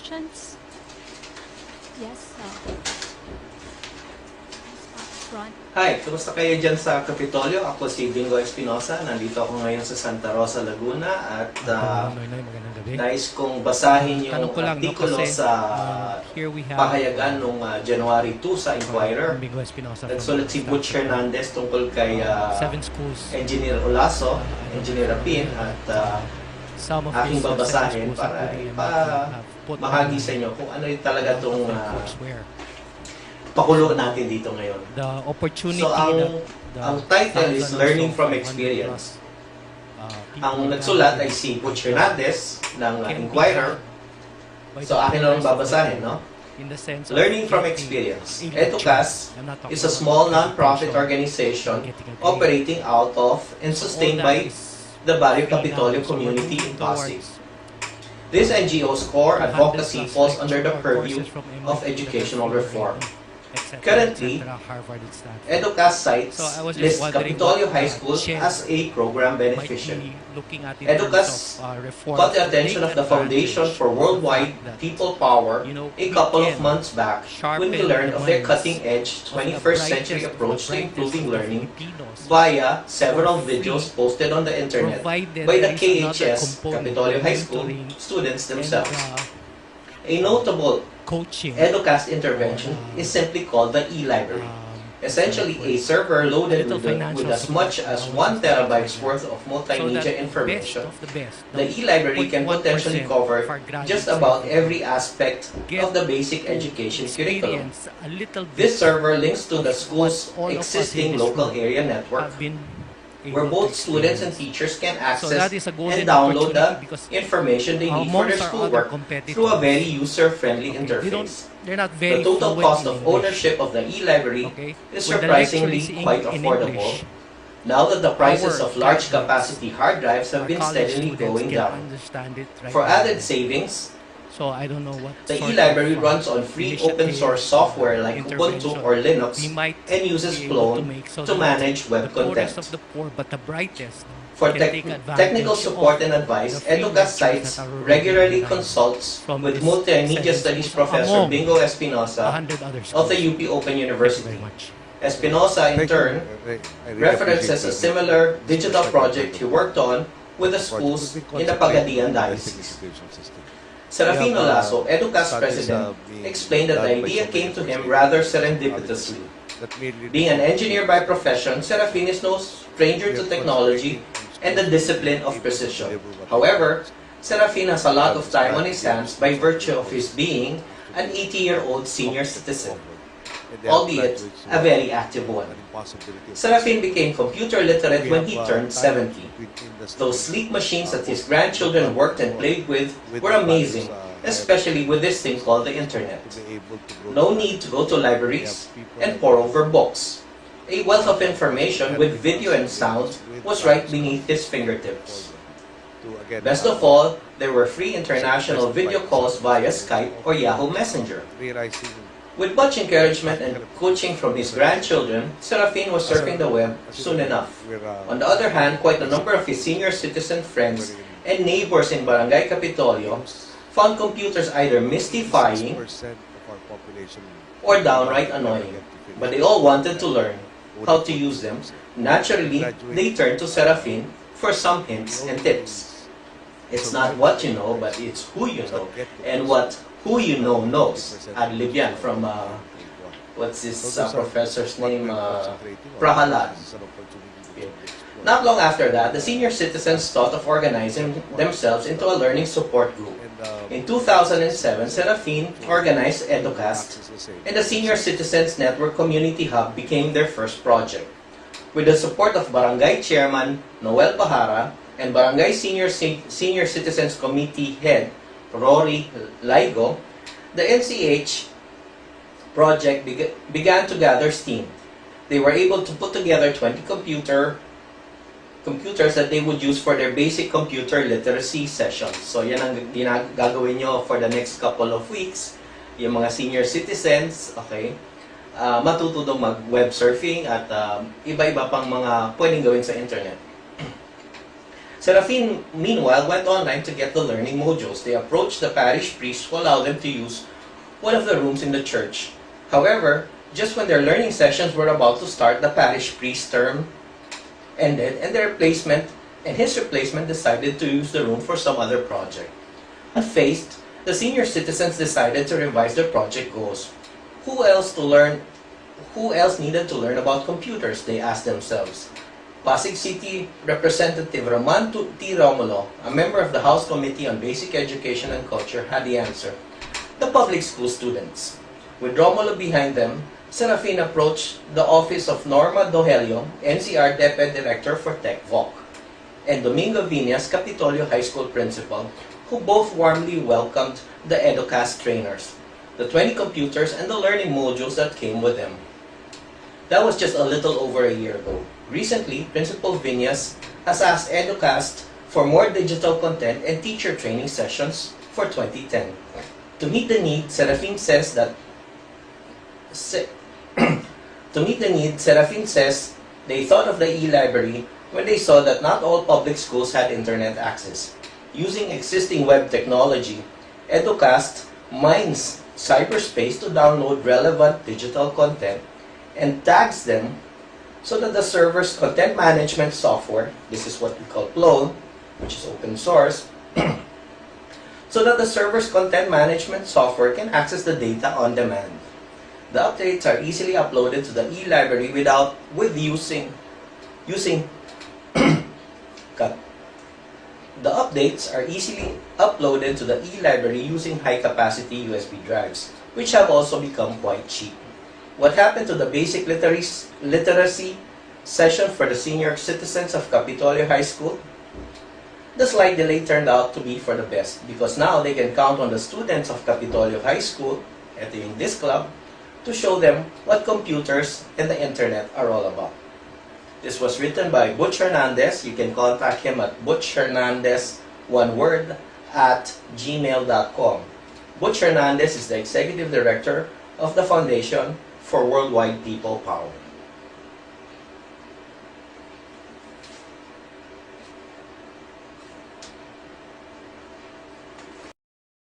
questions? Yes, front. Hi, kumusta kayo dyan sa Kapitolyo? Ako si Bingo Espinosa. Nandito ako ngayon sa Santa Rosa, Laguna at Magandang gabi. nais kong basahin yung Tanong ko lang, no, artikulo kasi, sa here we have pahayagan noong January 2 sa Inquirer. Bingo Espinosa. Nagsulat si Butch Hernandez tungkol kay 7 schools. Engineer Olaso, Engineer Apin at Some of aking these babasahin 7 schools para including have put bahagi sa inyo kung ano yung talaga itong where pakulo natin dito ngayon. the opportunity So, that ang title is thousands Learning of from 100 Experience. people Ang have nagsulat ay gathered si Butch Hernandez ng can be Inquirer. by So, the akin na lang pillars of babasahin, the no? in the sense of Learning from getting Experience. a EDUCAS I'm not talking is a about small non-profit education, organization getting a grade. operating out of and So all sustained that by is the Barrio free Capitolio now. So we're community in moving Pasig. towards This NGO's core 200 advocacy plus falls under the lecture purview courses from of MIT, educational University, reform. etc., Currently, etc., Harvard, and Stanford. EDUCAS sites So I was just list wondering Capitolio what, High School Chen as a program might beneficiary. be looking at in EDUCAS terms of, reforms Caught the to attention take of the Foundation advantage for of the Worldwide fact that, People Power you know, a we couple of can months back when we sharpen learned the of their minds cutting-edge of the 21st century brightest of the approach to brightest improving of the learning Filipinos, via several for free, videos posted on the internet provided by the there is another KHS, component Capitolio of High School, mentoring students and, themselves. A notable coaching, EDUCAS intervention is simply called the e-library. Essentially, a server loaded with as much as 1 terabytes worth of multimedia information. The e-library can potentially cover just about every aspect of the basic education curriculum. This server links to the school's existing local area network, where both students and teachers can access and download the information they need for their schoolwork through a very user-friendly interface. The total cost of ownership of the e-library is surprisingly quite affordable, now that the prices of large capacity hard drives have been steadily going down. For added savings, so I don't know what the sort e-library of, runs on free open source software like Ubuntu intervention or Linux we might and uses be able Clone make so to that manage web the poorest content. of the poor, but the brightest For can take advantage technical support and of advice, the free EDUCAS lectures Sites that are regularly provided consults from with this multimedia seven studies schools professor among Bingo Espinosa 100 other of the schools. UP Open Thank you University. very much. Espinosa, in Thank you. turn, I really references a appreciate similar digital Mr. project he Secretary. worked on with the schools in the Pagadian Diocese. Serafino Lasso, EDUCAS president, explained that the idea came to him rather serendipitously. Being an engineer by profession, Serafin is no stranger to technology and the discipline of precision. However, Serafin has a lot of time on his hands by virtue of his being an 80-year-old senior citizen, albeit a very active one. Serafin became computer literate when he turned 70. Those sleek machines that his grandchildren worked and played with were amazing, especially with this thing called the internet. No need to go to libraries and pore over books. A wealth of information with video and sound was right beneath his fingertips. Best of all, there were free international video calls via Skype or Yahoo Messenger. With much encouragement and coaching from his grandchildren, Serafin was surfing the web soon enough. On the other hand, quite a number of his senior citizen friends and neighbors in Barangay Capitolio found computers either mystifying or downright annoying, but they all wanted to learn how to use them. Naturally, they turned to Serafin for some hints and tips. It's not what you know, but it's who you know, and what who you know knows. Ad-lib yan from, what's this professor's name? Prahalad. Not long after that, the senior citizens thought of organizing themselves into a learning support group. In 2007, Serafin organized EDUCAST, and the Senior Citizens Network Community Hub became their first project. With the support of Barangay Chairman Noel Pahara and Barangay Senior Citizens Committee Head Rory Laigo, the NCH project began to gather steam. They were able to put together 20 computers that they would use for their basic computer literacy sessions. So yan ang gagawin nyo for the next couple of weeks. Yung mga senior citizens, okay, matutudong mag-web surfing at iba-iba pang mga pwedeng gawin sa internet. Serafin, meanwhile, went online to get the learning modules. They approached the parish priest who allowed them to use one of the rooms in the church. However, just when their learning sessions were about to start, the parish priest term ended, and his replacement decided to use the room for some other project. Unfazed, the senior citizens decided to revise their project goals. Who else needed to learn about computers, they asked themselves. Pasig City Representative Roman T. Romulo, a member of the House Committee on Basic Education and Culture, had the answer: the public school students. With Romulo behind them, Serafin approached the office of Norma Dohelio, NCR Deputy Director for TechVoc, and Domingo Viñas, Capitolio High School Principal, who both warmly welcomed the EduCast trainers, the 20 computers, and the learning modules that came with them. That was just a little over a year ago. Recently, Principal Viñas has asked EduCast for more digital content and teacher training sessions for 2010. To meet the need, Serafin says they thought of the e-library when they saw that not all public schools had internet access. Using existing web technology, EduCast mines cyberspace to download relevant digital content and tags them so that the server's content management software, this is what we call Plone, which is open source, so that the server's content management software can access the data on demand. The updates are easily uploaded to the e-library The updates are easily uploaded to the e-library using high-capacity USB drives, which have also become quite cheap. What happened to the basic literacy session for the senior citizens of Capitolio High School? The slight delay turned out to be for the best, because now they can count on the students of Capitolio High School, ito yung this club, to show them what computers and the internet are all about. This was written by Butch Hernandez. You can contact him at butchhernandez, one word, @gmail.com. Butch Hernandez is the Executive Director of the Foundation for Worldwide People Power.